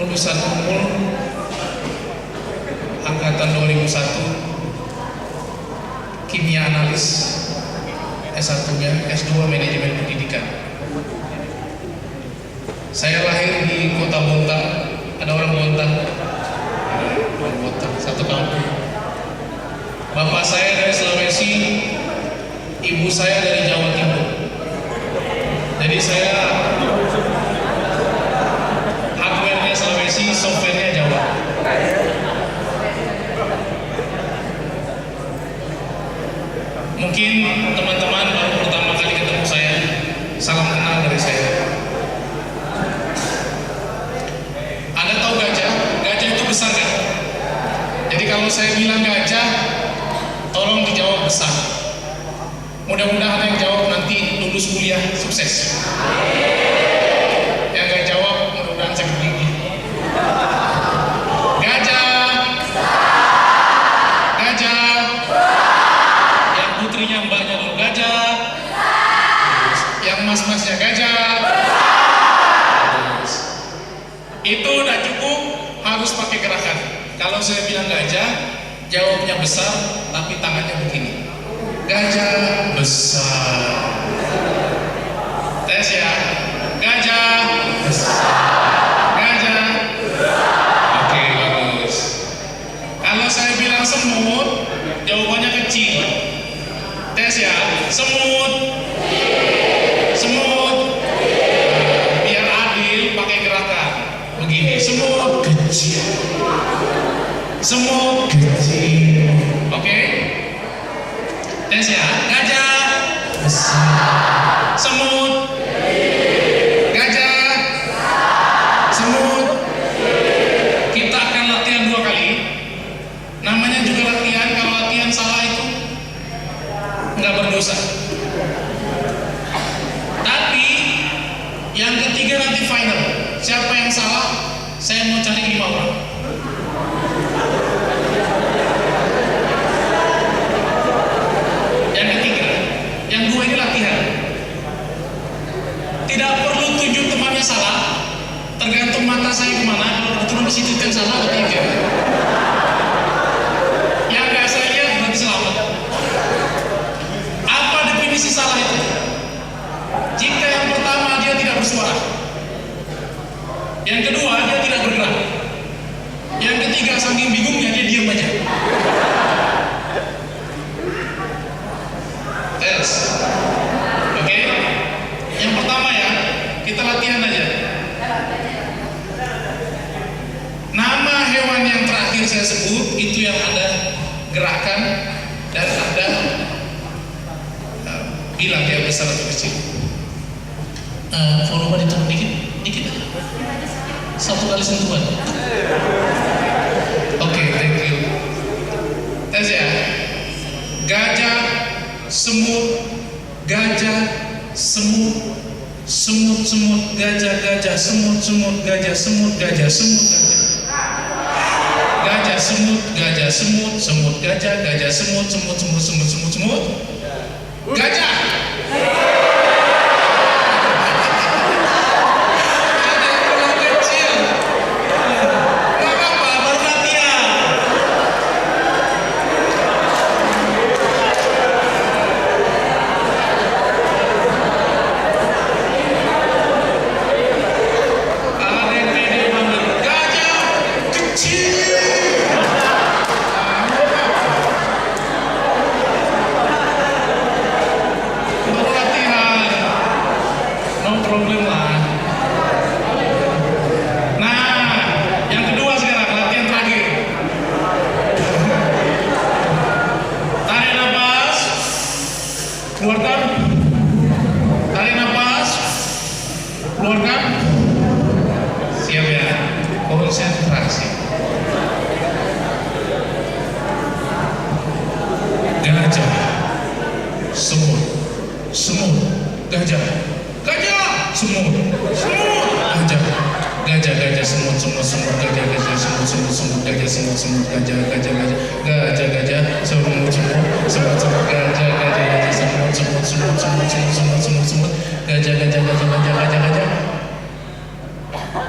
lulusan Unmul angkatan 2001, kimia analis, S1-nya, S2 manajemen pendidikan. Saya lahir di kota Bontang. Ada orang Bontang? Orang Bontang, satu kampung. Bapak saya dari Sulawesi, ibu saya dari Jawa Timur. Jadi saya hardware-nya Sulawesi, software-nya Jawa. Mungkin teman-teman baru pertama kali ketemu saya, salam kenal dari saya. Anda tahu gajah? Gajah itu besar kan? Jadi kalau saya bilang gajah, tolong dijawab besar. Mudah-mudahan yang jawab nanti lulus kuliah sukses. Yang nggak jawab mudah-mudahan sakit gigi. Gajah, gajah. Yang putrinya mbaknya dulu gajah. Yang mas-masnya gajah. Itu udah cukup, harus pakai gerakan. Kalau saya bilang gajah, jawabnya besar, tapi tangannya begini. Gajah besar. Tes ya. Gajah besar. Gajah besar. Oke, bagus. Kalau saya bilang semut, jawabannya kecil. Tes ya. Semut. Semut. Biar adil, pakai gerakan. Begini. Semut kecil. Semut kecil. Oke? Tes ya. Gajah besar. Semut. Gajah. Semut. Kita akan latihan 2 kali. Namanya juga latihan. Kalau latihan salah itu nggak berdosa. Tapi yang ketiga nanti final. Siapa yang salah? Saya mau cari 5 orang. Yang ketiga, yang 2 ini latihan. Tidak perlu tunjuk temannya salah. Tergantung mata saya kemana. Kalau kebetulan di situ yang salah, ketiga. Yang nggak saya lihat berarti selamat. Apa definisi salah itu? Jika yang pertama dia tidak bersuara, yang kedua dia tidak bergerak, yang ketiga saking bingungnya dia diam aja. Tes. Oke. Yang pertama ya, kita latihan aja. Nama hewan yang terakhir saya sebut itu yang ada gerakan dan ada bilang dia besar atau kecil. Volume diturun dikit aja. 1 kali sentuhan. Oke, thank you. Tes ya. Gajah, semut, gajah, semut, semut, semut, gajah, gajah, semut, semut, gajah, semut, gajah, semut, gajah. Gajah, semut, gajah, semut, semut, gajah, gajah, semut, semut, semut, semut, semut, semut. Gajah. Keluarkan. Tarik nafas. Keluarkan. Siap ya. Konsentrasi. Gajah, semut, semut, gajah, gajah, semut, semut, gajah, gajah, gajah, semut, semut, semut, gajah, gajah, semut, semut, semut, gajah, semut, semut, gajah, gajah, gajah, gajah, gajah, semut, semut, semut, semut, gajah, gajah, gajah, semut, semut, semut, semut, semut, semut, semut, semut, gajah, gajah, gajah, gajah, gajah, gajah,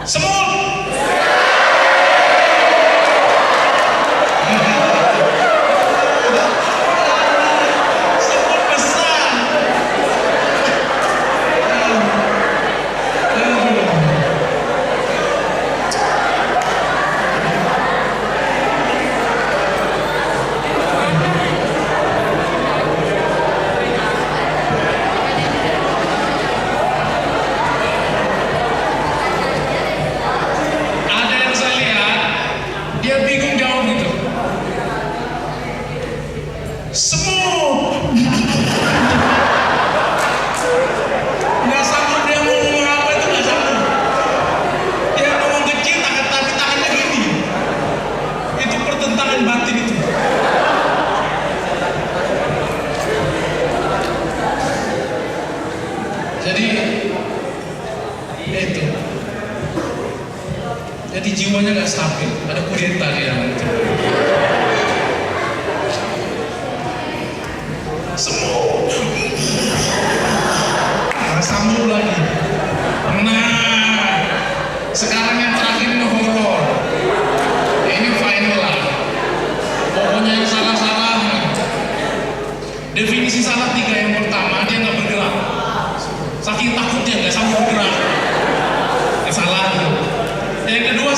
semut. Jadi jiwanya nggak stabil, ada kudeta di dalam itu. Semua sambung lagi. Nah, sekarang yang terakhir ini horor. Ini final lah. Pokoknya yang salah-salah. Definisi salah 3 yang pertama, dia nggak bergerak. Saking takutnya nggak sanggup bergerak. Salah. Yang kedua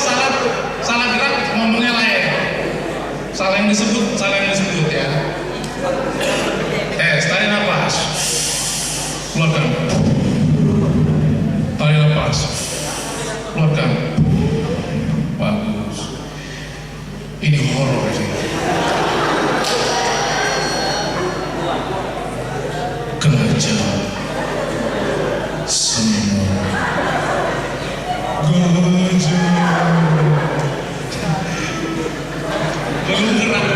salah gerak, ngomongnya lain. Salah yang disebut ya. Tarik nafas. Keluarkan. Tarik nafas. Keluarkan. Bagus. Ini horor sih. Gajah semua. Belum gerak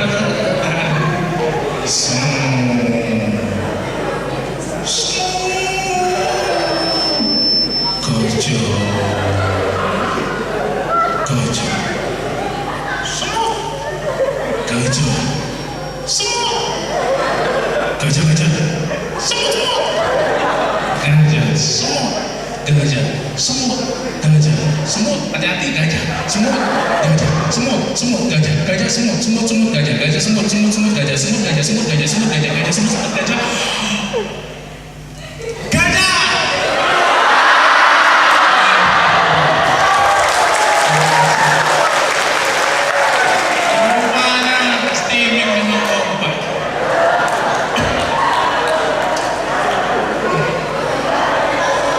semut, hati-hati gajah, semut, gajah, semut, gajah. Rupanya steaming memang obat.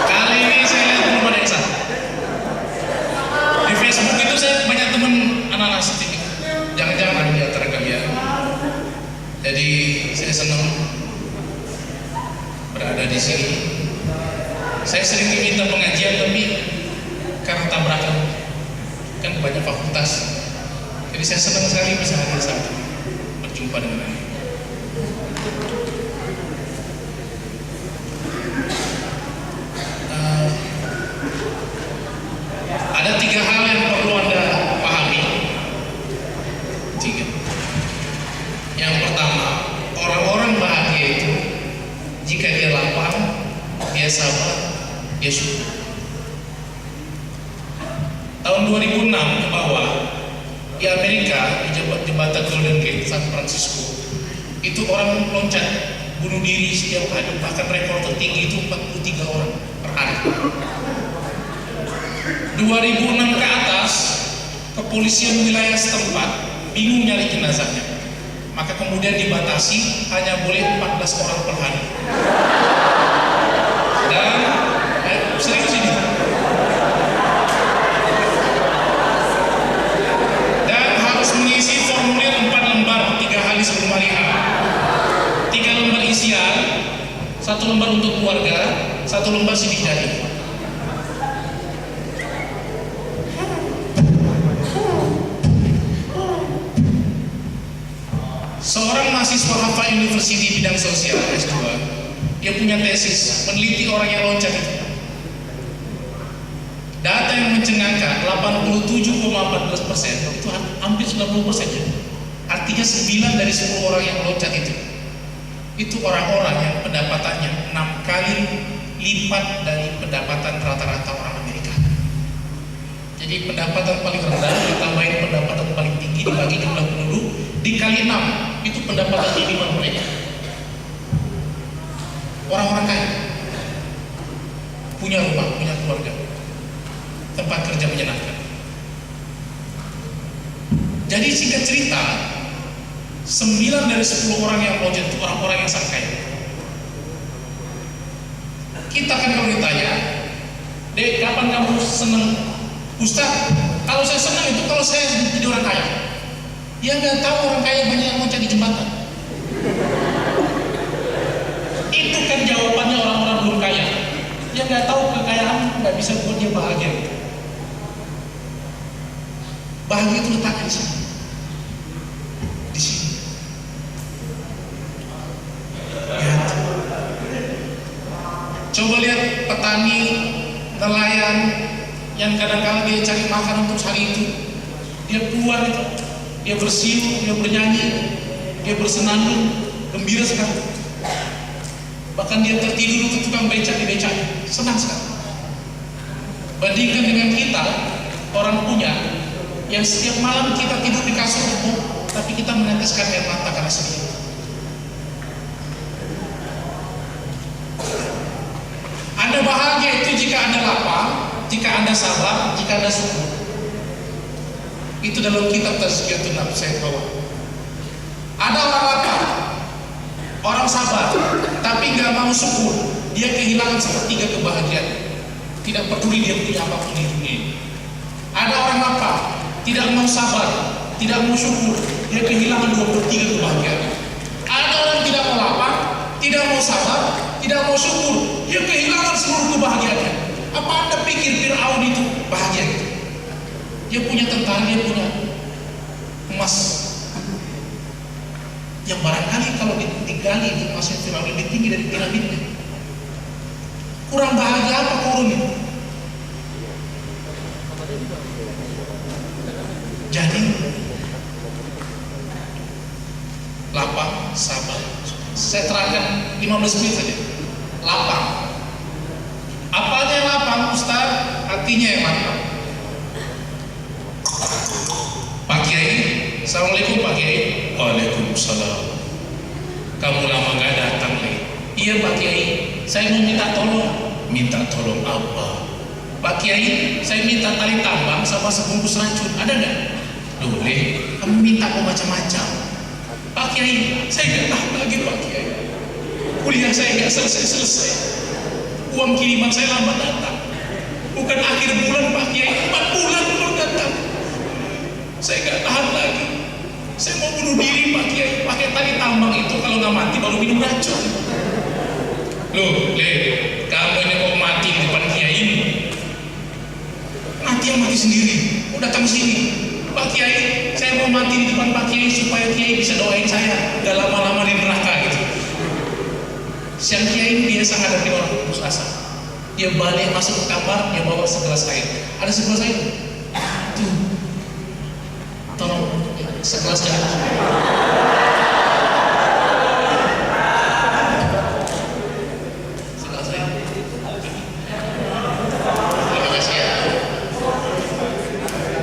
Kali ini saya lihat belum ada yang salah. Di Facebook itu saya banyak teman anak-anak steaming. Jangan-jangan ada di antara kalian. Jadi saya senang berada di sini. Saya sering diminta pengajian, tapi karena tabrakan kan banyak fakultas. Jadi saya senang sekali bisa hadir saat ini, berjumpa dengan Anda. Ada 3 hal yang perlu Anda pahami. 3. Yang pertama, orang-orang bahagia itu jika dia lapang, dia sabar, dia syukur. Tahun 2006 ke bawah di Amerika, di jembatan Golden Gate, San Francisco, itu orang loncat bunuh diri setiap hari, bahkan rekor tertinggi itu 43 orang per hari. 2006 ke atas, kepolisian wilayah setempat bingung nyari jenazahnya, maka kemudian dibatasi hanya boleh 14 orang per hari. Dan serius ini. Dan harus mengisi formulir 4 lembar 3 hari sebelum hari H. 3 lembar isian, 1 lembar untuk keluarga, 1 lembar sidik jari. Seorang mahasiswa Harvard University bidang sosial S2, dia punya tesis meneliti orang yang loncat itu. Data yang mencengangkan, 87,14% itu hampir 90% ya. Artinya 9 dari 10 orang yang loncat itu orang-orang yang pendapatannya 6 kali lipat dari pendapatan rata-rata orang Amerika. Jadi pendapatan paling rendah ditambahin pendapatan paling tinggi dibagi jumlah penduduk dikali 6, itu pendapatan minimal mereka. Orang-orang kaya, punya rumah, punya keluarga, tempat kerja menyenangkan. Jadi singkat cerita, 9 dari 10 orang yang loncat itu orang-orang yang sangat kaya. Kita kan kalau ditanya, Dek, kapan kamu senang? Ustaz, kalau saya senang itu kalau saya jadi orang kaya. Ya nggak tahu orang kaya banyak yang loncat di jembatan. Itu kan jawabannya orang-orang belum kaya. Dia nggak tahu kekayaan nggak bisa buat dia bahagia. Bahagia itu letaknya di sini. Di sini. Lihat. Coba lihat petani, nelayan yang kadang-kadang dia cari makan untuk hari itu, dia keluar itu, dia bersiul, dia bernyanyi, dia bersenandung, gembira sekali. Bahkan dia tertidur untuk tukang becak di becak, senang sekali. Bandingkan dengan kita, orang punya, yang setiap malam kita tidur di kasur itu, tapi kita meneteskan air mata karena sedih. Anda bahagia itu jika Anda lapang, jika Anda sabar, jika Anda syukur. Itu dalam kitab Tazkiyatun Nafs saya bawa. Ada orang lapang, orang sabar, tapi nggak mau syukur, dia kehilangan sepertiga kebahagiaan. Tidak peduli dia punya apapun di dunia ini. Ada orang lapang, tidak mau sabar, tidak mau syukur, dia kehilangan 2/3 kebahagiaan. Ada orang tidak mau lapang, tidak mau sabar, tidak mau syukur, dia kehilangan seluruh kebahagiaannya. Apa Anda pikir Fir'aun itu bahagia? Dia punya tentara, dia punya emas yang barangkali kalau digali itu emasnya Fir'aun lebih tinggi dari piramidnya. Kurang bahagia apa Korun itu? Jadi lapang, sabar. Saya terangkan 15 menit saja. Lapang. Apanya yang lapang, Ustaz? Hatinya yang lapang. Pak Kiai, Assalamualaikum Pak Kiai. Waalaikumsalam. Kamu lama gak datang nih. Iya Pak Kiai, saya mau minta tolong. Minta tolong apa? Pak Kiai, saya minta tali tambang sama sebungkus racun. Ada nggak? Boleh. Kamu minta kok macam-macam. Pak Kiai, saya nggak tahan lagi Pak Kiai. Kuliah saya nggak selesai-selesai. Uang kiriman saya lambat datang. Bukan akhir bulan Pak Kiai, 4 bulan belum datang. Saya nggak tahan lagi. Saya mau bunuh diri Pak Kiai. Pakai tali tambang itu kalau nggak mati baru minum racun. Loh, kamu ini mau mati di depan Kiai ini? Mati yang mati sendiri. Mau datang sini. Pak Kiai, saya mau mati di depan Pak Kiai supaya Kiai bisa doain saya gak lama-lama di neraka gitu. Siang Kiai ini biasa ngadepin orang putus asa. Dia balik masuk ke kamar, dia bawa segelas air. Ada segelas air? Tuh. Tolong segelas air.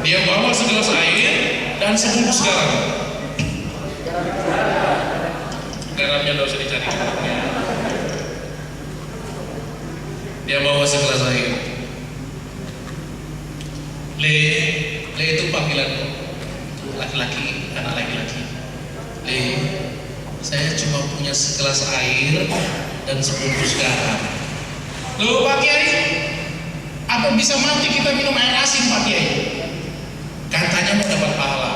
Dia bawa segelas air dan sebungkus garam. Garamnya tidak usah dicari. Dia bawa segelas air. Le itu panggilan laki-laki, anak laki-laki. Le, saya cuma punya segelas air dan sebungkus garam. Loh Pak Kiai, apa bisa mati kita minum air asin Pak Kiai? Katanya mau dapat pahala.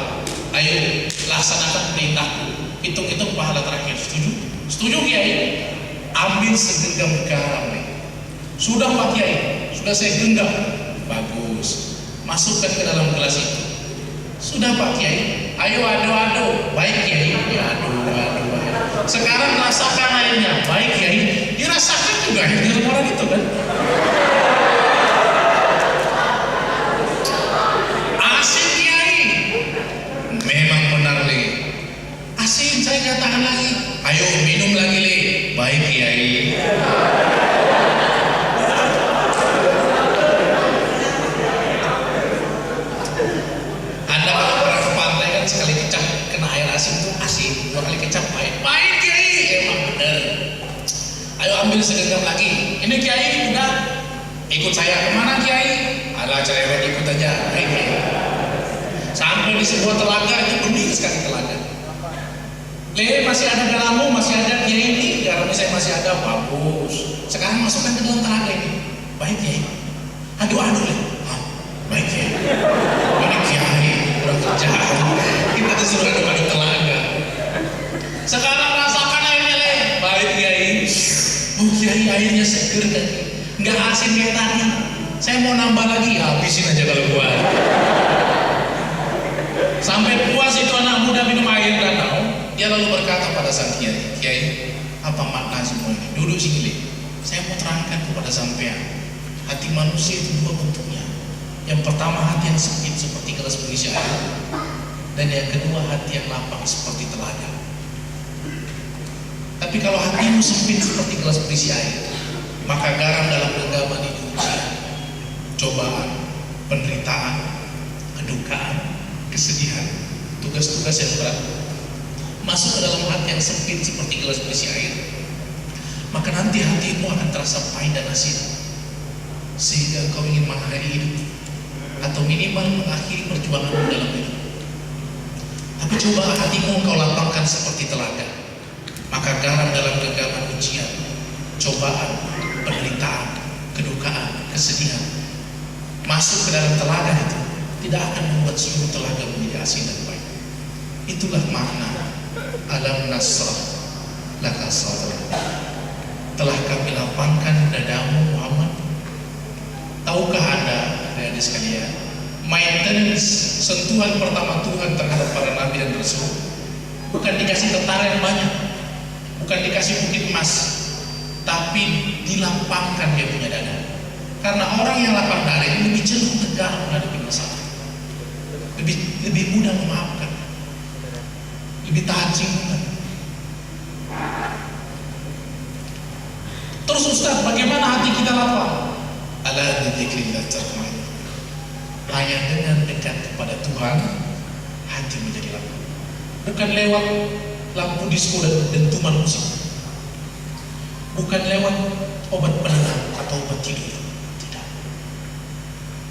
Ayo laksanakan perintahku. Hitung-hitung pahala terakhir. Setuju? Setuju Kiai? Ambil segenggam garam nih. Sudah Pak Kiai, sudah saya genggam. Bagus. Masukkan ke dalam gelas itu. Sudah Pak Kiai. Ayo adu-adu. Baik Kiai. Ya adu-adu. Sekarang rasakan airnya. Baik Kiai. Dirasakan juga airnya orang itu kan. Asin, saya nggak tahan lagi. Ayo minum lagi Le. Baik Kiai. Anda kalau pernah ke pantai kan sekali kecap kena air asin itu asin, 2 kali kecap pahit. Pahit Kiai, emang bener. Ayo ambil segenggam lagi. Ini Kiai udah ikut saya kemana Kiai? Alah cerewet ikut aja. Baik Kiai. Sampai di sebuah telaga itu bening sekali telaga. Le, masih ada garammu, masih ada Kiai ini, garamnya saya masih ada, bagus. Sekarang masukkan ke dalam telaga ini. Baik Kiai. Aduh-aduh Le. Baik Kiai. Ini Kiai, kurang kerjaan. Kita disuruh aduk-aduk telaga. Sekarang rasakan airnya Le. Baik Kiai. Oh Kiai, airnya seger kan. Nggak asin kayak tadi. Saya mau nambah lagi, habisin aja kalau buat. Sampai puas itu anak muda minum air danau. Dia lalu berkata pada sang Kiai, Kiai, apa makna semua ini? Duduk sini Le. Saya mau terangkan kepada sampean. Hati manusia itu 2 bentuknya. Yang pertama, hati yang sempit seperti gelas berisi air, dan yang kedua, hati yang lapang seperti telaga. Tapi kalau hatimu sempit seperti gelas berisi air, maka garam dalam genggaman itu ujian, cobaan, penderitaan, kedukaan, kesedihan, tugas-tugas yang berat masuk ke dalam hati yang sempit seperti gelas berisi air, maka nanti hatimu akan terasa pahit dan asin, sehingga kau ingin mengakhiri hidup atau minimal mengakhiri perjuanganmu dalam hidup. Tapi coba hatimu kau lapangkan seperti telaga, maka garam dalam genggaman ujian, cobaan, penderitaan, kedukaan, kesedihan masuk ke dalam telaga itu tidak akan membuat seluruh telaga menjadi asin dan pahit. Itulah makna alam nasrah laka sadra. Telah kami lapangkan dadamu Muhammad. Tahukah Anda, adik-adik sekalian, maintenance sentuhan pertama Tuhan terhadap para nabi dan rasul bukan dikasih tentara yang banyak, bukan dikasih bukit emas, tapi dilapangkan dia punya dada. Karena orang yang lapang dada itu lebih cenderung tegar menghadapi masalah, lebih mudah memaafkan, lebih tahan singgungan. Terus Ustaz, bagaimana hati kita lapang? Ala dzikrillah tatma'innu. Hanya dengan dekat kepada Tuhan, hati menjadi lapang. Bukan lewat lampu disko dan dentuman musik, bukan lewat obat penenang atau obat tidur. Tidak.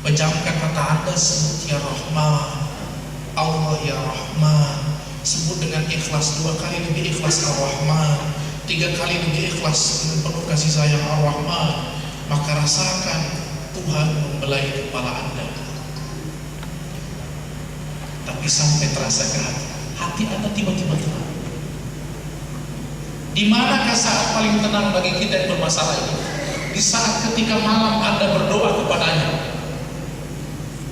Pejamkan mata Anda, sebut ya Rahman, Allah ya Rahman. Sebut dengan ikhlas, 2 kali lebih ikhlas Ar-Rahman, 3 kali lebih ikhlas dengan penuh kasih sayang Ar-Rahman. Maka rasakan Tuhan membelai kepala Anda. Tapi sampai terasa ke hati Anda tiba-tiba tenang. Di manakah saat paling tenang bagi kita yang bermasalah ini? Di saat ketika malam Anda berdoa kepadanya.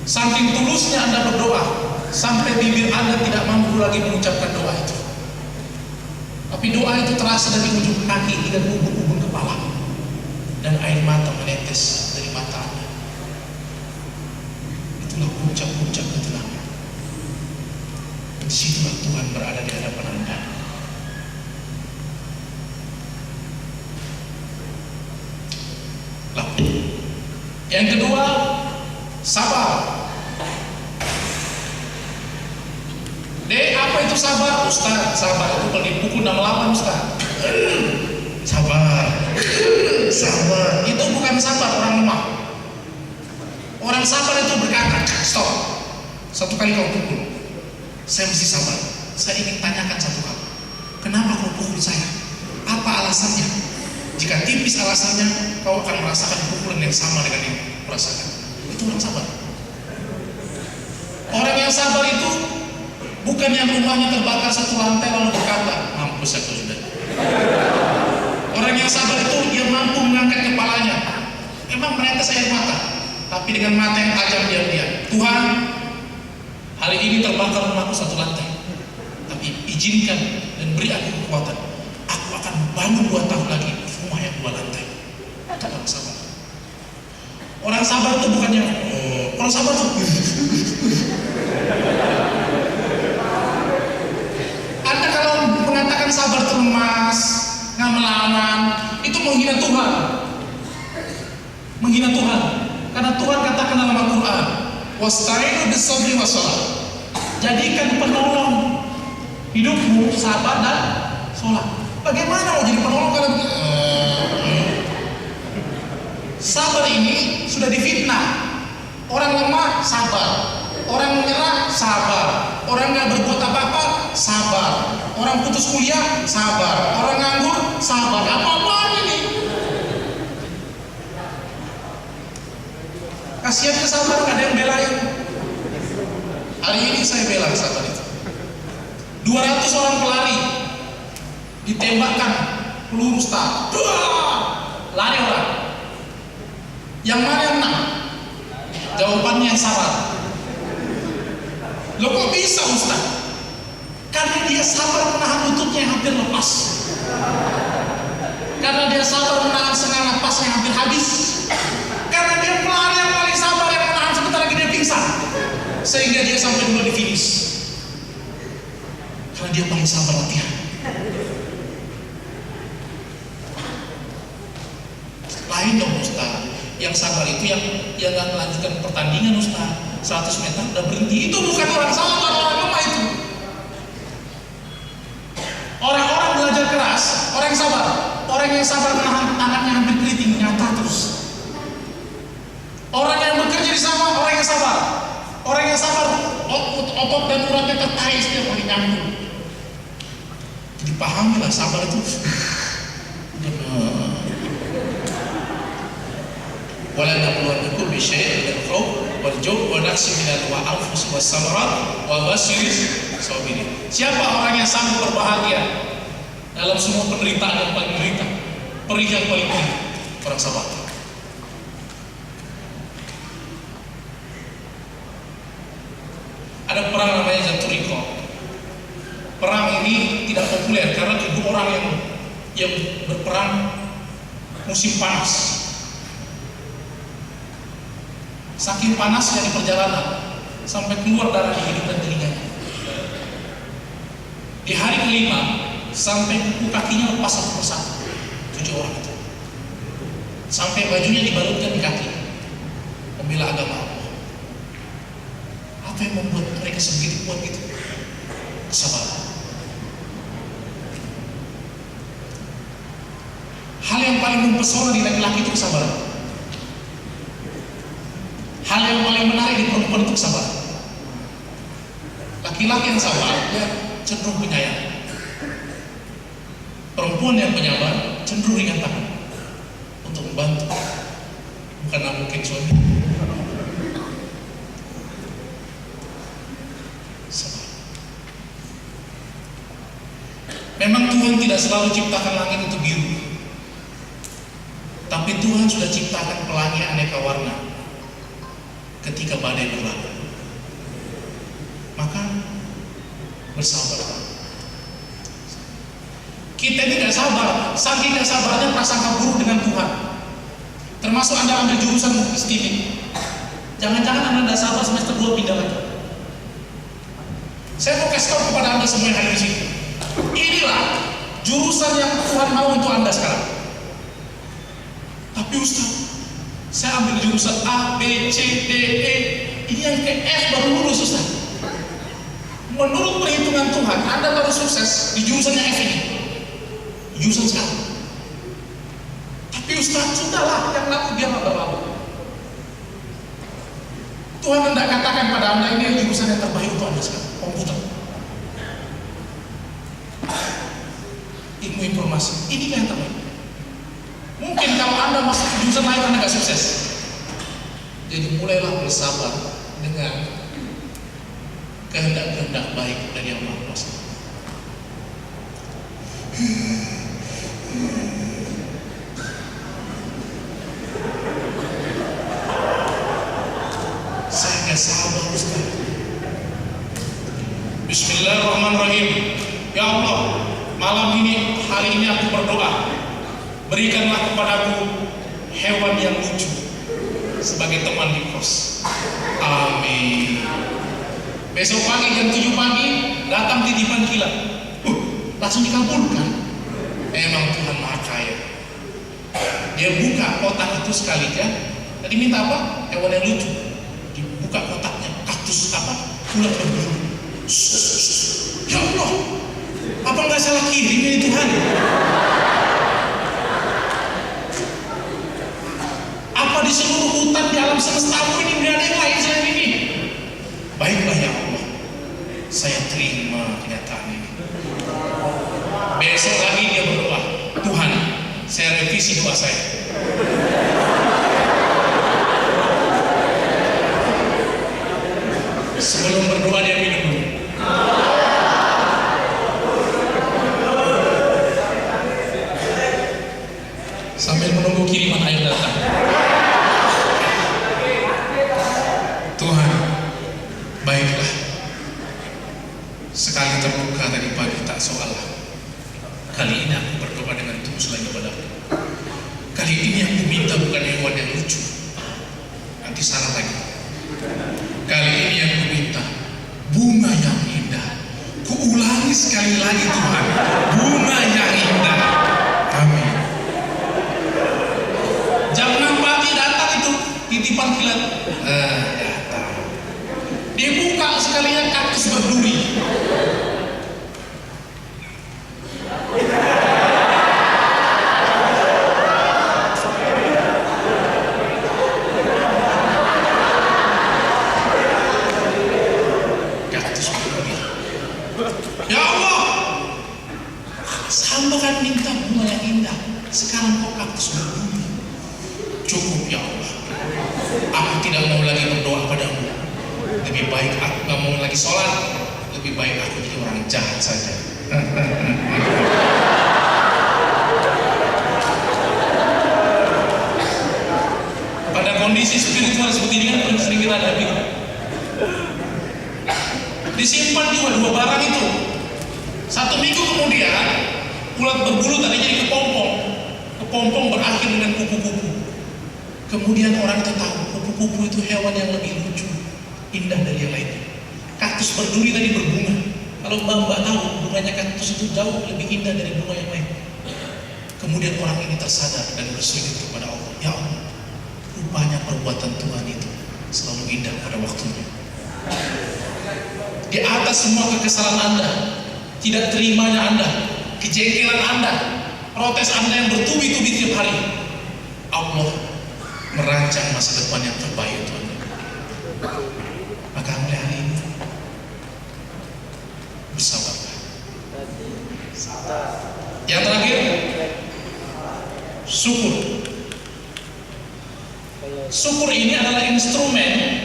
Saking tulusnya Anda berdoa, sampai bibir Anda tidak mampu lagi mengucapkan doa itu. Tapi doa itu terasa dari ujung kaki hingga ubun-ubun kepala, dan air mata menetes dari mata Anda. Itulah puncak-puncak ketenangan. Disitulah Tuhan berada di hadapan Anda. Yang kedua, sabar. Apa itu sabar? Ustaz, sabar itu kalau dipukul 68 Ustaz. Sabar. Sabar. Itu bukan sabar orang lemah. Orang sabar itu berkata, stop. 1 kali kau pukul, saya mesti sabar. Saya ingin tanyakan 1 hal. Kenapa kau pukul saya? Apa alasannya? Jika tipis alasannya, kau akan merasakan pukulan yang sama dengan yang kau rasakan. Itu orang sabar. Orang yang sabar itu bukan yang rumahnya terbakar 1 lantai lalu berkata, mampus aku sudah. Orang yang sabar itu dia mampu mengangkat kepalanya, memang menetes air mata, tapi dengan mata yang tajam dia lihat, Tuhan, hari ini terbakar rumahku 1 lantai, tapi izinkan dan beri aku kekuatan, aku akan bangun 2 tahun lagi rumah yang 2 lantai. Itu orang sabar. Orang sabar itu bukannya orang sabar itu Anda kalau mengatakan sabar itu lemas, nggak melawan, itu menghina Tuhan. Menghina Tuhan. Karena Tuhan katakan dalam Al-Quran, wasta'inu bis-sabri was-shalah. Jadikan penolong hidupmu sabar dan sholat. Bagaimana mau jadi penolong kalau sabar ini sudah difitnah? Orang lemah sabar, orang menyerah sabar, orang nggak berbuat apa-apa sabar, orang putus kuliah sabar, orang nganggur sabar. Apa-apaan ini? Kasihan sabar, nggak ada yang belain. Hari ini saya bela sabar itu. 200 orang pelari ditembakkan peluru start, lari orang. Yang mana yang menang? Jawabannya yang sabar. Loh kok bisa Ustaz? Karena dia sabar menahan lututnya yang hampir lepas. Karena dia sabar menahan setengah napasnya yang hampir habis. Karena dia pelari yang paling sabar, yang menahan sebentar lagi dia sehingga dia sampai dulu di finish. Karena dia paling sabar latihan. Lain dong Ustaz. Yang sabar itu yang nggak melanjutkan pertandingan Ustaz. 100 meter udah berhenti. Itu bukan orang sabar, orang lemah itu. Orang-orang belajar keras, orang yang sabar. Orang yang sabar menahan tangannya hampir keriting, nyata terus. Orang yang bekerja di sana, orang yang sabar. Orang yang sabar, otot dan uratnya tertarik setiap kali nyambung. Jadi pahamilah sabar itu. Wala nabluwannakum bisyai'in minal khawfi wal ju'i wa naqsin minal anfusi was samarat wa basyirish sabirin. Siapa orang yang sanggup berbahagia dalam semua penderitaan yang paling menderita, perih yang paling perih? Orang sabar. Ada perang namanya Zatul Riqah. Perang ini tidak populer karena kedua orang yang berperang musim panas. Saking panasnya di perjalanan sampai keluar darah di hidung dan telinganya. Di hari kelima sampai kuku kakinya lepas satu persatu. 7 orang itu. Sampai bajunya dibalutkan di kaki. Membela agama Allah. Apa yang membuat mereka sebegitu kuat itu? Kesabaran. Hal yang paling mempesona di laki-laki itu kesabaran. Hal yang paling menarik di perempuan itu kesabaran. Laki-laki yang sabar, dia cenderung penyayang. Perempuan yang penyabar, cenderung ringan tangan untuk membantu. Bukan mungkin suami. Sabar. Memang Tuhan tidak selalu ciptakan langit itu biru, tapi Tuhan sudah ciptakan pelangi aneka warna. Ketika badai berlalu, maka bersabar. Kita ini tidak sabar, saking tidak sabarnya prasangka buruk dengan Tuhan. Termasuk Anda ambil jurusan STIMIK, jangan-jangan Anda tidak sabar semester 2 pindah lagi. Saya mau kasih tahu kepada Anda semua yang hadir di sini. Inilah jurusan yang Tuhan mau untuk Anda sekarang. Tapi Ustaz, saya ambil jurusan A, B, C, D, E, ini yang ke F baru lulus Ustaz. Menurut perhitungan Tuhan, Anda baru sukses di jurusan yang F ini, jurusan sekarang. Tapi Ustaz, sudahlah, yang lalu biar berlalu. Tuhan hendak katakan pada Anda, ini jurusan yang terbaik untuk Anda sekarang, komputer, ilmu informasi, ini yang terbaik. Mungkin kalau Anda masuk ke jurusan lain Anda gak sukses. Jadi mulailah bersabar dengan kehendak-kehendak baik dari Yang Maha Kuasa. Saya gak sabar Ustaz. Bismillahirrahmanirrahim. Ya Allah, malam ini, hari ini aku berdoa, berikanlah kepadaku hewan yang lucu sebagai teman di kos. Amin. Besok pagi jam 7 pagi datang titipan kilat. Langsung dikabulkan. Emang Tuhan Maha Kaya. Dia buka kotak itu sekali aja. Tadi minta apa? Hewan yang lucu. Dibuka kotaknya, kaktus apa? Ular berbulu. Ya Allah, apa nggak salah kirim ini Tuhan? Apa di seluruh hutan di alam semesta ini tidak ada yang lain selain ini? Baiklah ya Allah, saya terima kenyataan ini. Besok lagi dia berdoa, Tuhan, saya revisi doa saya. Sebelum berdoa dia minum dulu. Sambil menunggu kiriman air datang. Tuhan, baiklah. Sekali terluka tadi pagi tak soal. Kali ini aku berdoa dengan tulus lagi padamu. Kali ini aku minta bukan hewan yang lucu. Nanti salah lagi. Kali ini aku minta sekali lagi Tuhan, bunga yang indah. Amin. Jam 6 pagi datang itu titipan kilat. Datang. Dia buka sekalian kaktus berduri. Ya Allah, hamba kan minta bunga yang indah, sekarang kau kaktus berbunga. Cukup ya Allah, aku tidak mau lagi berdoa padamu. Lebih baik aku gak mau lagi sholat, lebih baik aku jadi orang jahat saja. Pada kondisi spiritual seperti ini kan sering kita hadapi. Disimpan juga dua barang itu. 1 minggu kemudian ulat berbulu tadi jadi kepompong. Kepompong berakhir dengan kupu-kupu. Kemudian orang itu tahu kupu-kupu itu hewan yang lebih lucu, indah dari yang lainnya. Kaktus berduri tadi berbunga. Kalau mbak tahu bunganya kaktus itu jauh lebih indah dari bunga yang lain. Kemudian orang ini tersadar dan bersujud kepada Allah. Ya Allah, rupanya perbuatan Tuhan itu selalu indah pada waktunya. Di atas semua kekesalan Anda, tidak terimanya Anda, kejengkelan Anda, protes Anda yang bertubi-tubi tiap hari, Allah merancang masa depan yang terbaik untuk Anda. Maka mulai hari ini bersabarlah. Yang terakhir, syukur. Syukur ini adalah instrumen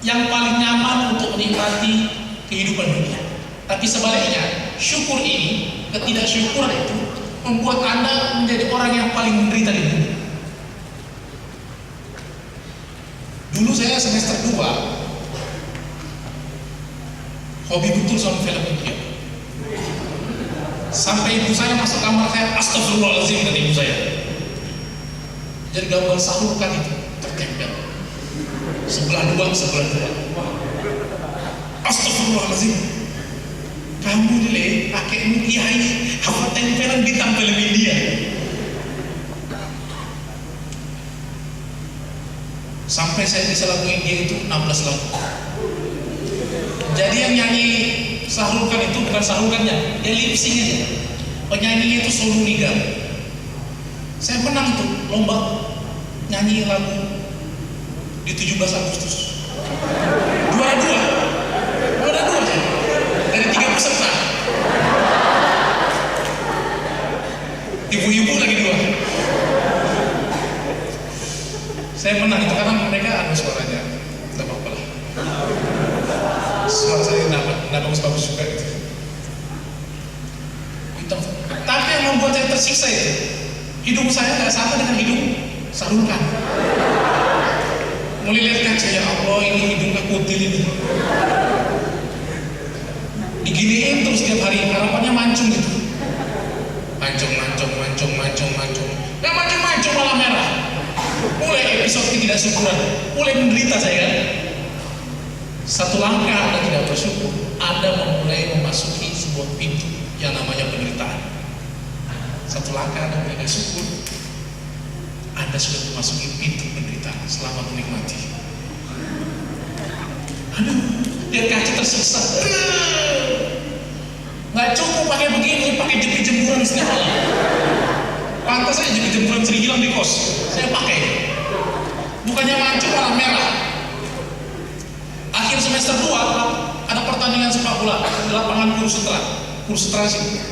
yang paling nyaman untuk menikmati kehidupan dunia. Tapi sebaliknya, syukur ini, ketidaksyukuran itu membuat Anda menjadi orang yang paling menderita di dunia. Dulu saya semester 2 hobi betul sama film India. Sampai ibu saya masuk kamar saya, astagfirullahaladzim, kata ibu saya. Jadi gambar sahukan itu tertempel. Sebelah dua. Astagfirullahaladzim, kamu nih kakekmu kiai apa tempelan bintang film India. Sampai saya bisa lagu India itu 16 lagu. Jadi yang nyanyi Sahrulkan itu bukan Sahrulkannya, dia lip sync aja. Penyanyinya itu Solu Nigar. Saya menang itu lomba nyanyi lagu di 17 Agustus. Juara dua aja dari 3 peserta. Ibu-ibu lagi 2. Saya menang itu karena mereka ada suaranya, tidak apa-apa lah. Suara saya tidak bagus-bagus juga gitu. Tapi yang membuat saya tersiksa itu, hidung saya tidak sama dengan hidung Sahrulkan. Mulai lihat kaca, ya Allah, ini hidung kutil ini. Diginiin terus tiap hari, harapannya mancung gitu. Mancung. Nah mancung malah merah. Mulai episode ketidaksyukuran, mulai menderita saya kan. Satu langkah Anda tidak bersyukur, Anda memulai memasuki sebuah pintu yang namanya penderitaan. Satu langkah Anda tidak syukur, Anda sudah memasuki pintu penderitaan. Selamat menikmati. Aduh, lihat kaca tersiksa. Nggak cukup pakai begini, pakai jemuran setiap malam. Pantas saya jemuran sering hilang di kos, saya pakai. Bukannya mancung malah merah. Akhir semester 2 ada pertandingan sepak bola di lapangan Kursetrasi.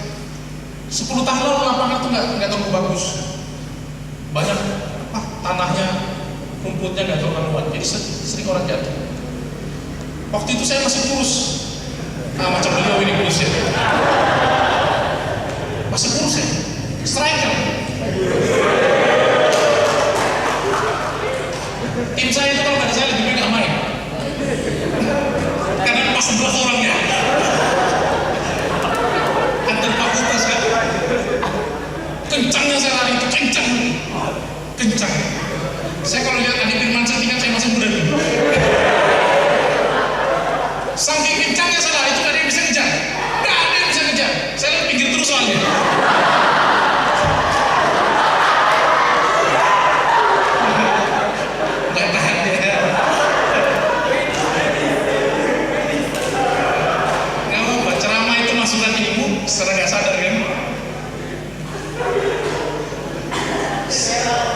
10 tahun lalu lapangan itu nggak terlalu bagus. Banyak tanahnya, rumputnya nggak terlalu kuat, jadi sering orang jatuh. Waktu itu saya masih kurus, macam beliau ini kurus ya, masih kurus ya, striker. Tim saya itu kalau nggak ada saya lebih baik nggak main, karena pas 11 orangnya, antar fakultas kan, kencangnya saya lari itu kencang. Saya kalau lihat Adi Firmansyah kan saya masih muda dulu. Saking kencangnya saya lari itu nggak ada yang bisa ngejar. soalnya. Nggak tahan dia. Nggak apa-apa, ceramah itu masukan ilmu secara nggak sadar kan.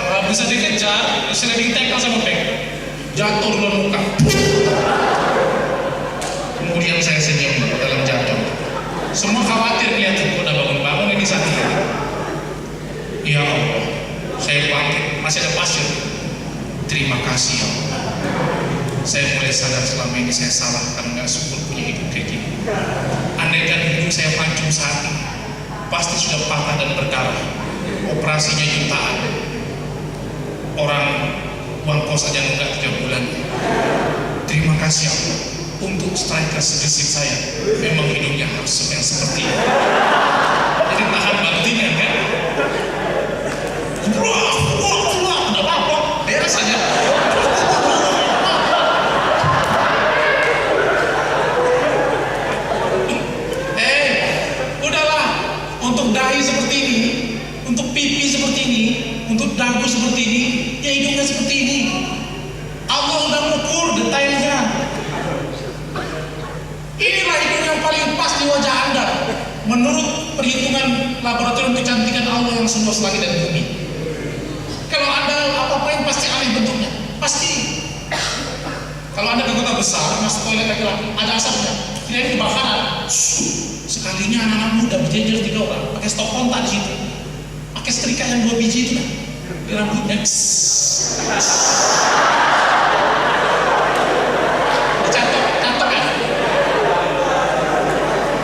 Nggak bisa dikejar, sudah ditekel sama pek, jatuh duluan muka. Kemudian saya senyum dalam jatuh. Semua khawatir lihat udah bangun-bangun ini sakit. Ya Allah, saya bangkit, masih ada pasir. Terima kasih ya Allah. Saya mulai sadar selama ini saya salah karena nggak syukur punya hidup kayak gini. Andaikan hidup saya mancung saat ini, pasti sudah patah dan berdarah. Operasinya jutaan. Orang uang kos aja nunggak 3 bulan. Terima kasih Allah. Untuk striker segesit saya, memang hidupnya harus yang seperti ini. Jadi tahan bantingan kan? Udah apa-apa, beres aja. Udahlah. Untuk dahi seperti ini, untuk pipi seperti ini, untuk dagu seperti ini, ya hidupnya seperti ini. Allah udah mengukur detailnya. Inilah hidup yang paling pas di wajah Anda menurut perhitungan laboratorium kecantikan Allah yang seluas langit dan bumi. Kalau Anda apa-apa yang pasti aneh bentuknya, pasti. Kalau Anda ke kota besar, masuk toilet laki-laki, ada asapnya, kirain kebakaran. Sekalinya anak-anak muda berjejer 3 orang, pakai stok kontak di situ, pakai setrika yang 2 biji itu kan, di rambutnya. Dicatok ya.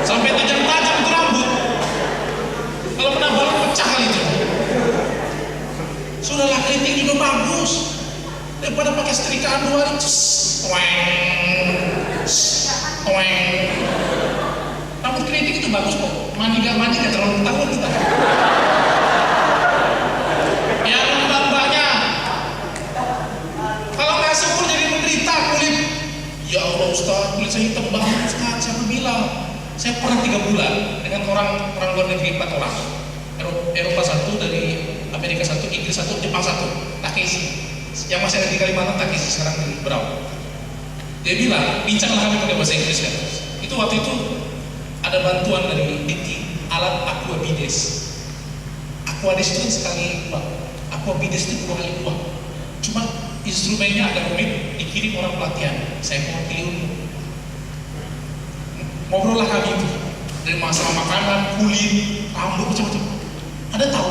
Sampai tajam-tajam itu rambut. Kalau pernah balon pecah kali itu. Sudahlah, keriting juga bagus. Daripada pakai setrikaan 2 hari. Rambut keriting itu bagus kok. Mandi gak terlalu ketahuan kita. Yang mbak-mbaknya, kalau nggak syukur jadi menderita kulit. Ya Allah Ustaz, kulit saya hitam banget Ustaz. Siapa bilang? Saya pernah 3 bulan dengan orang luar negeri 4 orang. Eropa 1, dari Amerika 1, Inggris 1, Jepang 1. Takeshi. Yang masih ada di Kalimantan, Takeshi sekarang di Berau. Dia bilang, bincanglah kami pakai bahasa Inggris kan. Itu waktu itu ada bantuan dari DITI, alat aquabides. Aquabides itu kan sekali uang. Aquabides itu 2 kali uang. Cuma instrumennya agak rumit, dikirim orang pelatihan. Saya mau pilih ngobrol lah kami itu dari masalah makanan, kulit, rambut, macam-macam. Ada tahu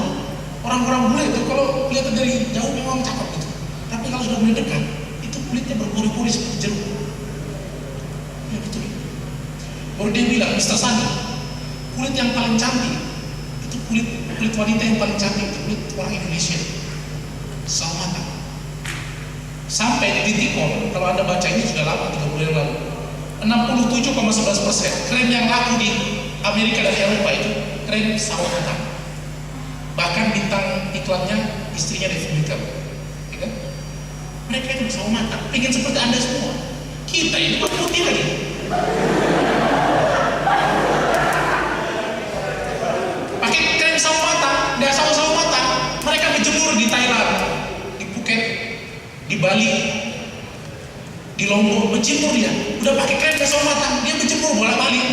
orang-orang bule itu kalau lihat dari jauh memang cakep gitu, tapi kalau sudah mulai dekat itu kulitnya berpori-pori seperti jeruk. Ya betul. Baru dia bilang, Mr. Sani, kulit yang paling cantik itu kulit wanita yang paling cantik itu kulit orang Indonesia. Salmata. Sampai di Tikon, kalau Anda baca ini sudah lama, 3 bulan yang lalu, 67,11% krem yang laku di Amerika dan Eropa itu krem sawo matang. Bahkan bintang iklannya istrinya David Beckham, ya kan? Mereka itu sawo matang, pengen seperti Anda semua. Kita ini kok putih lagi. Pakai krem sawo matang, nggak sawo matang. Mereka berjemur di Thailand, di Phuket, di Bali, di Lombok, berjemur dia. Udah pakai krem sawo matang, dia berjemur bolak-balik,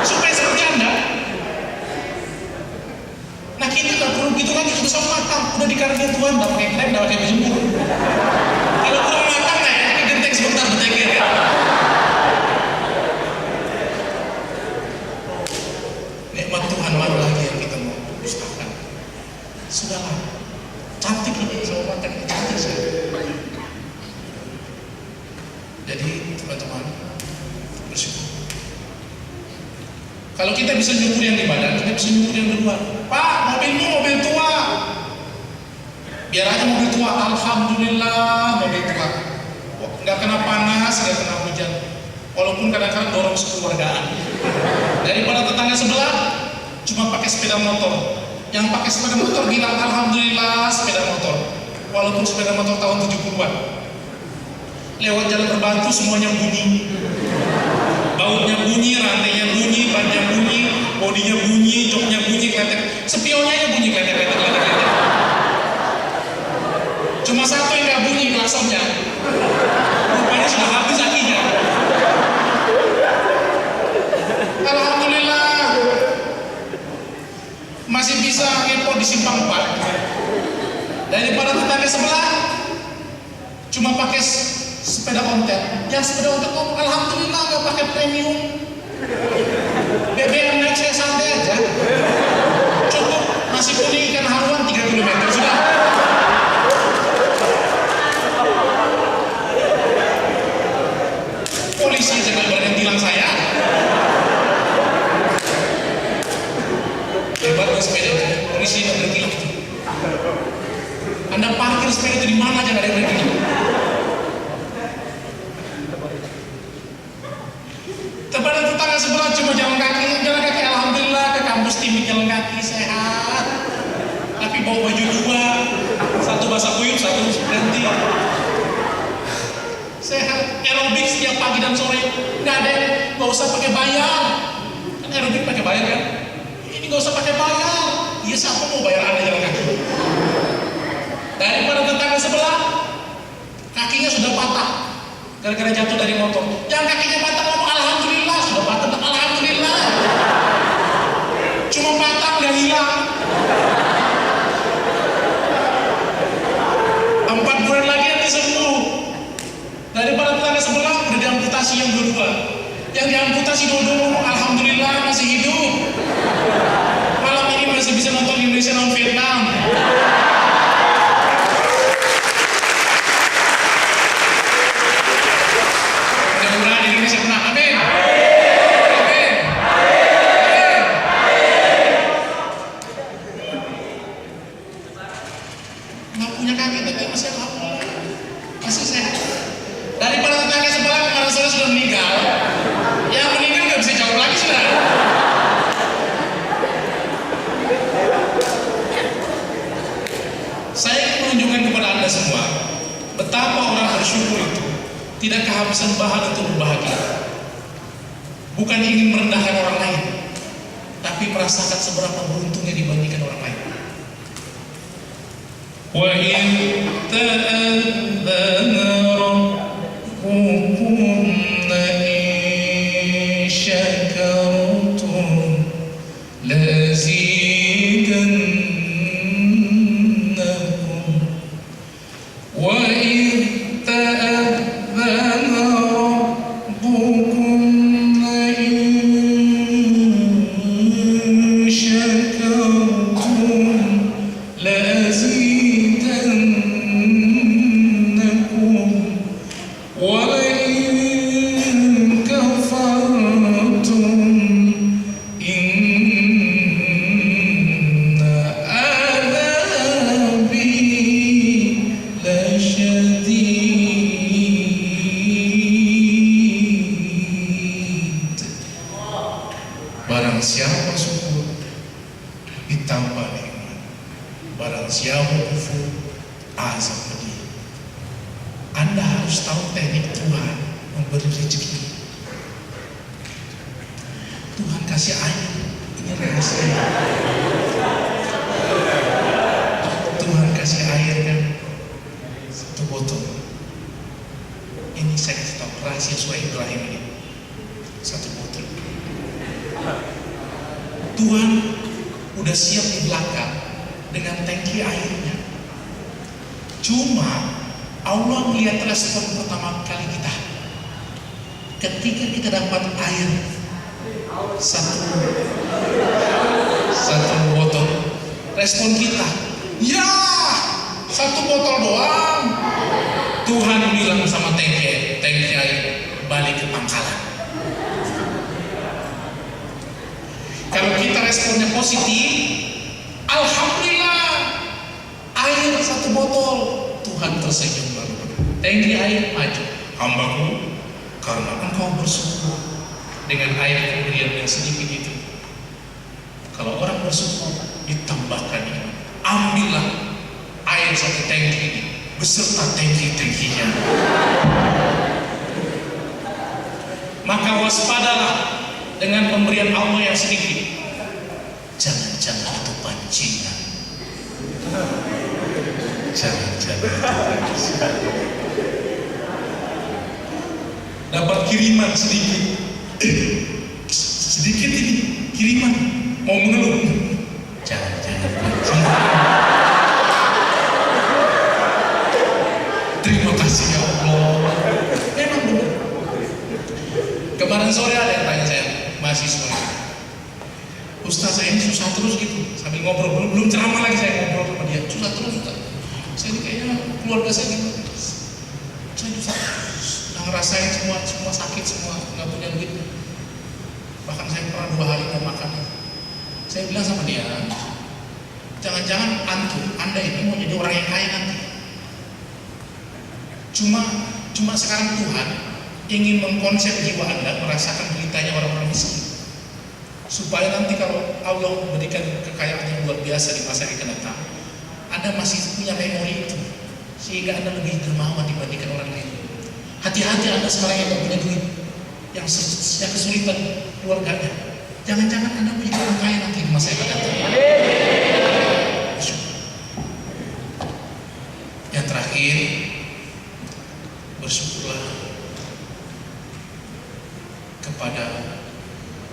supaya seperti Anda. Nah kita nggak perlu gitu lagi, sudah sawo matang, udah dikarenakan Tuhan, nggak pakai krem, nggak pakai berjemur. Kalau kurang matang ya, pakai genteng sebentar berteker ya. Nikmat Tuhan mana lagi yang kita mau dustakan? Sudahlah, cantik ini sawo matang, cantik sekali. Jadi teman-teman bersyukur. Kalau kita bisa nyukur yang di badan, kita bisa nyukur yang di luar. Pak, mobilmu mobil tua. Biar aja mobil tua. Alhamdulillah mobil tua. Nggak kena panas, nggak kena hujan. Walaupun kadang-kadang dorong sekeluargaan. Daripada tetangga sebelah cuma pakai sepeda motor. Yang pakai sepeda motor bilang alhamdulillah sepeda motor. Walaupun sepeda motor tahun 70-an. Lewat jalan berbatu semuanya bunyi, bautnya bunyi, rantainya bunyi, bannya bunyi, bodinya bunyi, joknya bunyi, kletek, spionnya aja bunyi, kletek. Cuma satu yang nggak bunyi, klaksonnya. Rupanya sudah habis akinya. Alhamdulillah masih bisa ngepot di simpang 4. Daripada tetangga sebelah cuma pakai sepeda ontel. Yang sepeda ontel kok alhamdulillah nggak pakai premium. BBM naik saya santai aja. Cukup nasi kuning ikan haruan 3 km sudah. Polisi jangan berani tilang saya. Hebat sepeda polisi nggak berhenti lagi. Anda parkir sepeda itu di mana aja nggak ada yang berhenti. Tepada tetangga sebelah cuma jalan kaki alhamdulillah ke kampus timik jalan kaki sehat. Tapi bawa baju 2, satu basah kuyup, satu berhenti. Sehat, aerobik setiap pagi dan sore, nggak ada yang nggak usah pakai bayar. Kan aerobik pakai bayar kan? Ini nggak usah pakai bayar. Iya siapa mau bayar Anda jalan kaki? Daripada tetangga sebelah kakinya sudah patah gara-gara jatuh dari motor. Yang kakinya patah ngomong alhamdulillah sudah patah, alhamdulillah. Cuma patah nggak hilang. 4 bulan lagi nanti sembuh. Daripada tetangga sebelah udah diamputasi yang dua-dua. Yang diamputasi dua-dua ngomong alhamdulillah masih hidup. Malam ini masih bisa nonton Indonesia lawan Vietnam. Mudah-mudahan Indonesia menang. Amin. Amin. Nggak punya kaki tapi masih alhamdulillah masih sehat. Daripada tetangga sebelah kemarin sore sudah meninggal, yang meninggal nggak bisa jawab lagi sudah. Saya ingin menunjukkan kepada Anda semua betapa orang bersyukur itu tidak kehabisan bahan untuk berbahagia. Bukan ingin merendahkan orang lain, tapi merasakan seberapa beruntungnya dibandingkan orang lain. Wa in ta'adzana rabbukum la in syakartum lazidannakum wa in ta'adzana rabbukum la in syakartum lazidannakum wa in kafartum inna adzabi lasyadid. Barang siapa syukur ditambah nikmat, barang siapa kufur azab pedih. Anda harus tahu teknik Tuhan memberi rezeki. Tuhan kasih air, ini rahasia. Tuhan kasih air kan 1 botol. Ini saya kasih tahu rahasia surah Ibrahim ini 1 botol. Tuhan udah siap di belakang dengan tangki airnya. Cuma Allah melihat respon pertama kali kita. Ketika kita dapat air satu botol, respon kita, ya 1 botol doang. Tuhan bilang sama tangki air, balik ke pangkalan. Kalau kita responnya positif, alhamdulillah, air 1 botol, Tuhan tersenyum lalu. Tangki air maju, hambaku, karena engkau bersyukur dengan air pemberian yang sedikit itu. Kalau orang bersyukur, ditambahkan iman. Ambillah air 1 tangki ini beserta tangki-tangkinya. Maka waspadalah dengan pemberian Allah yang sedikit. Cina. Jangan. Dapat kiriman sedikit ini kiriman, mau mengeluh. Jangan. Terima kasih ya Allah. Memang benar. Kemarin sore ada yang tanya saya, mahasiswa, Ustaz saya ini susah terus gitu, sambil ngobrol, belum ceramah lagi saya ngobrol sama dia, susah terus Ustaz. Saya ini kayaknya keluarga saya gitu, saya susah, udah ngerasain semua sakit, semua nggak punya duit, bahkan saya pernah 2 hari nggak makan. Saya bilang sama dia, jangan-jangan anda ini mau jadi orang yang kaya nanti. Cuma sekarang Tuhan ingin mengkonsep jiwa anda merasakan beritanya orang-orang miskin, supaya nanti kalau Allah memberikan kekayaan yang luar biasa di masa yang akan datang, anda masih punya memori itu, sehingga anda lebih dermawan dibandingkan orang lain. Hati-hati anda sekarang yang tidak punya duit, yang kesulitan keluarganya, jangan-jangan anda menjadi orang kaya nanti di masa yang akan datang. Yang terakhir, bersyukurlah kepada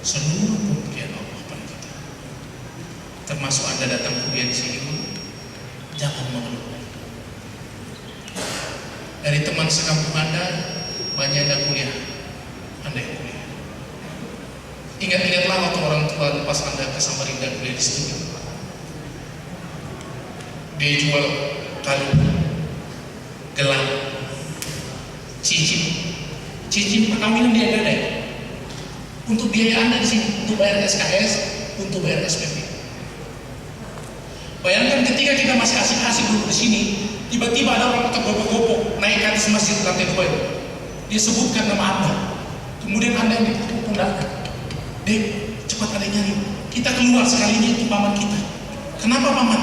seluruh pemberian Allah pada kita, termasuk anda datang kuliah di sini pun jangan mengeluh. Dari teman sekampung anda banyak anda kuliah, anda yang kuliah. Ingat-ingatlah waktu orang tua lepas anda ke Samarinda kuliah di situ, dia jual kalung, gelang, cincin perkawinan dia gadai untuk biaya anda di sini, untuk bayar SKS, untuk bayar SPP. Bayangkan ketika kita masih asik-asik duduk di sini, tiba-tiba ada orang tergopok-gopok naik ke atas masjid lantai 2 itu. Dia sebutkan nama anda, kemudian anda yang ditepuk pundaknya. Dek, cepat ada nyari. Kita keluar sekalinya itu paman kita. Kenapa paman?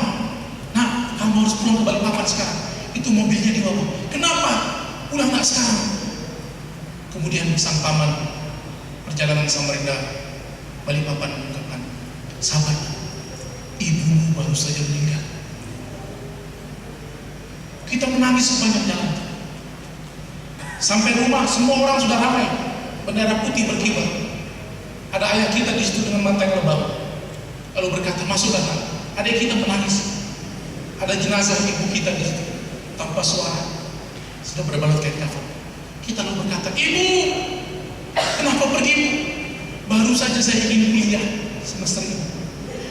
Nah, kamu harus pulang ke Balikpapan sekarang. Itu mobilnya di bawah. Kenapa? Pulang nggak sekarang? Kemudian sang paman perjalanan Samarinda Balikpapan mengungkapkan, sahabat, ibumu baru saja meninggal. Kita menangis sepanjang jalan. Sampai rumah semua orang sudah ramai, bendera putih berkibar. Ada ayah kita di situ dengan mata yang lebam, lalu berkata, masuklah. Adik kita menangis. Ada jenazah ibu kita di situ tanpa suara, sudah berbalut kain kafan. Kita lalu berkata, ibu, kenapa pergi ibu? Baru saja saya ingin kuliah semester ini.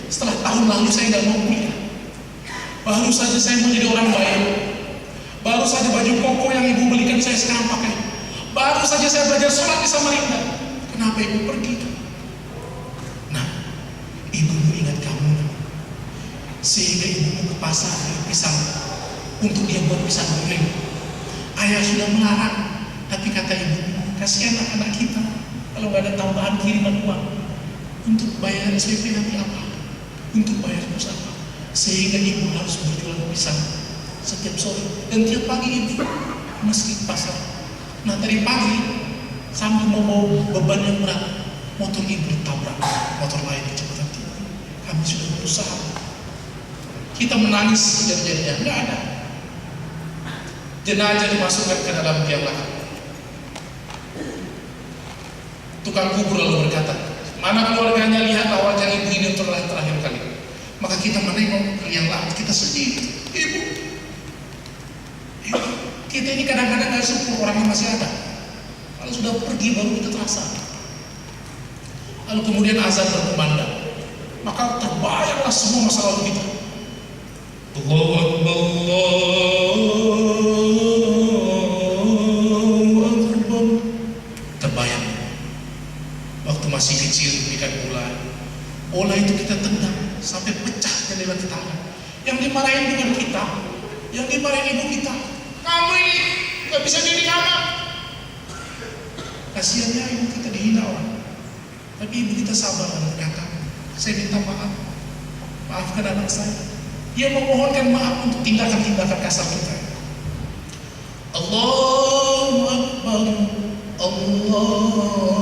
Setelah tahun lalu saya tidak mau kuliah. Baru saja saya mau jadi orang baik. Baru saja baju koko yang ibu belikan saya sekarang pakai. Baru saja saya belajar sholat di Samarinda. Kenapa ibu pergi? Nah, ibumu ingat kamu, sehingga ibumu ke pasar beli pisang untuk dia buat pisang goreng. Ayah sudah melarang, tapi kata ibu, kasihan anak-anak kita kalau nggak ada tambahan kiriman uang untuk bayar SPP nanti apa, untuk bayar kos apa, sehingga ibu harus berjualan pisang setiap sore dan tiap pagi ibu meski pasar. Nah, dari pagi sambil membawa beban yang berat, motor ibu ditabrak motor lain kecepatan tinggi. Kami sudah berusaha, kita menangis jadi-jadinya nggak ada. Jenazah dimasukkan ke dalam tiang lahat. Tukang kubur lalu berkata, mana keluarganya, lihatlah wajah ibu ini untuk terakhir kali. Maka kita menengok ke liang lahat, kita sedih. Ibu, kita ini kadang-kadang gak syukur orangnya masih ada. Kalau sudah pergi baru kita terasa. Lalu kemudian azan berkumandang, maka terbayanglah semua masa lalu kita. Allahu Akbar, Allahu Akbar. Terbayang waktu masih kecil ikan bola itu kita tendang sampai pecah jendela tetangga. Yang dimarahin bukan kita, yang dimarahin ibu kita. Kamu ini gak bisa didik anak. Kasiannya ibu kita dihina orang, tapi ibu kita sabar dan berkata, saya minta maaf, maafkan anak saya. Dia memohonkan maaf untuk tindakan-tindakan kasar kita. Allahu Akbar, Allahu Akbar.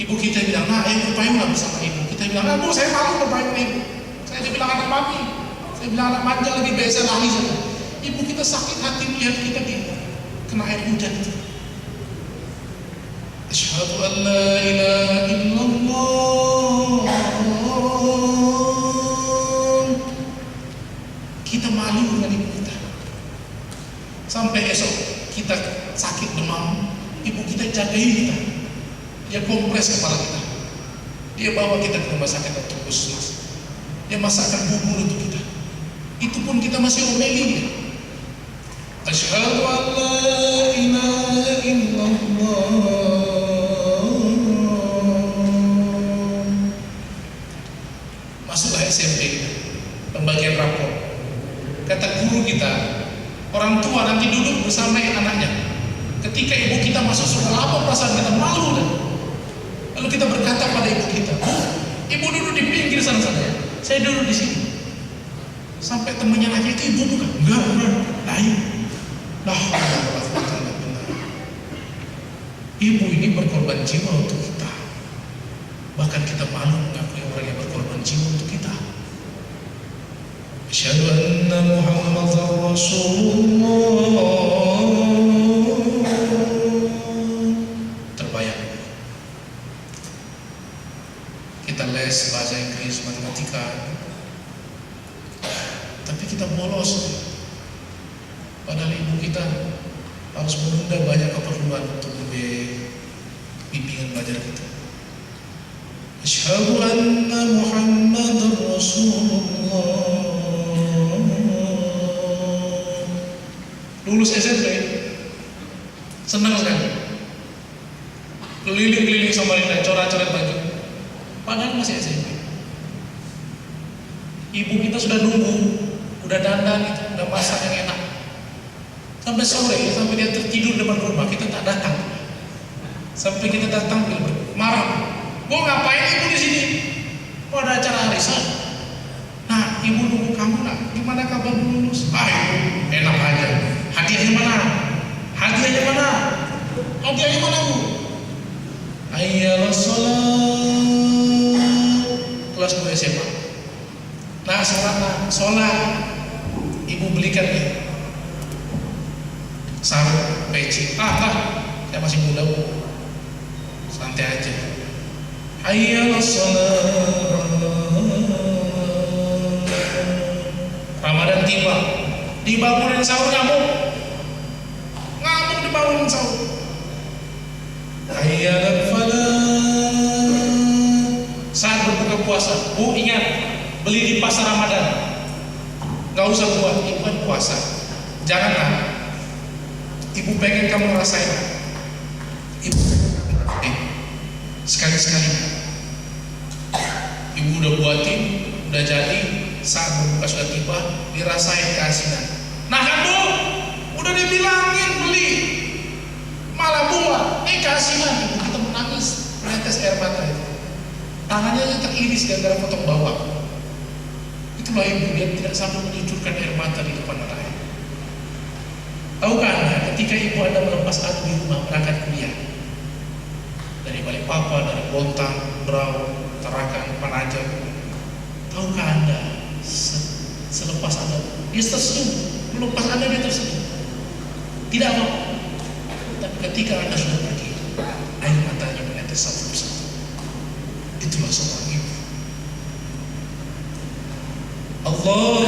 Ibu kita bilang, nah ayo berpayunglah bersama ibu. Kita bilang, nah bu saya malu berpayung ibu. Saya dibilang anak mami. Saya bilang anak manja lebih baik saya lari saja. Ibu kita sakit hati melihat kita di kena air hujan itu. Asyhadu an la ilaha illallah. Kita malu dengan ibu kita. Sampai esok kita sakit demam, ibu kita jagain kita. Dia kompres kepala kita. Dia bawa kita ke rumah sakit atau puskesmas. Dia masakkan bubur untuk kita. Itu pun kita masih omeli dia. Asyhadu an la ilaha illallah. Masuklah SMP, pembagian rapor. Kata guru kita, orang tua nanti duduk bersama anaknya. Ketika ibu kita masuk sekolah, apa perasaan kita? Malu kan? Lalu kita berkata pada ibu kita, ibu duduk di pinggir sana ya. Saya duduk di sini. Sampai temannya nanya, itu ibu bukan? Enggak. Lain. Ibu ini berkorban jiwa untuk kita. Bahkan kita malu mengakui orang yang berkorban jiwa untuk kita. Asyhadu anna Muhammadar Rasulullah. Terbayang. Kita les bahasa Inggris, matematika, tapi kita bolos. Padahal ibu kita harus menunda banyak keperluan untuk bimbingan belajar kita. Asyhadu anna Muhammadar Rasulullah. Lulus SMP, senang sekali. Keliling-keliling Samarinda, coret-coret baju. Padahal masih SMP. Ibu kita sudah nunggu, udah dandan, udah masak yang enak. Sampai sore, sampai dia tertidur depan rumah, kita tak datang. Sampai kita datang, dia marah. Bu ngapain ibu di sini? Mau ada acara arisan. Nah, ibu nunggu kamu nak. Gimana kabar lulus? Ibu enak aja. Hadiahnya mana? Hadiahnya mana? Hadiahnya mana bu? Ayyala sholat. Kelas 2 SMA. Nah, sholat. Ibu belikan nih sarung, peci. Saya masih muda bu. Santai aja. Ayyala sholat. Ramadan tiba. Dibangunin sahur ngamuk dibangunin sahur. Ayyala falah. Saat berbuka puasa, bu ingat beli di pasar Ramadan. Gak usah buat, ibu kan puasa. Janganlah ibu pengen kamu ngerasain. Ibu sekali-sekali ibu udah buatin, udah jadi. Saat berbuka sudah tiba, dirasain keasinan. Nah kan bu, udah dibilangin beli, malah bunga, keasinan. Ibu kita menangis, menetes air mata itu. Tangannya teriris gara-gara potong bawang. Itulah ibu yang tidak sanggup mencucurkan air mata di depan anaknya. Tahukah anda, ketika ibu anda melepas anak di rumah berangkat kuliah dari Balikpapan, dari Bontang, Berau, Tarakan, Penajam, tahukah anda selepas anda dia tersenyum, melepas anda dia tersenyum, tidak apa, tapi ketika anda sudah pergi, air matanya menetes satu persatu. Itulah seorang ibu. Allah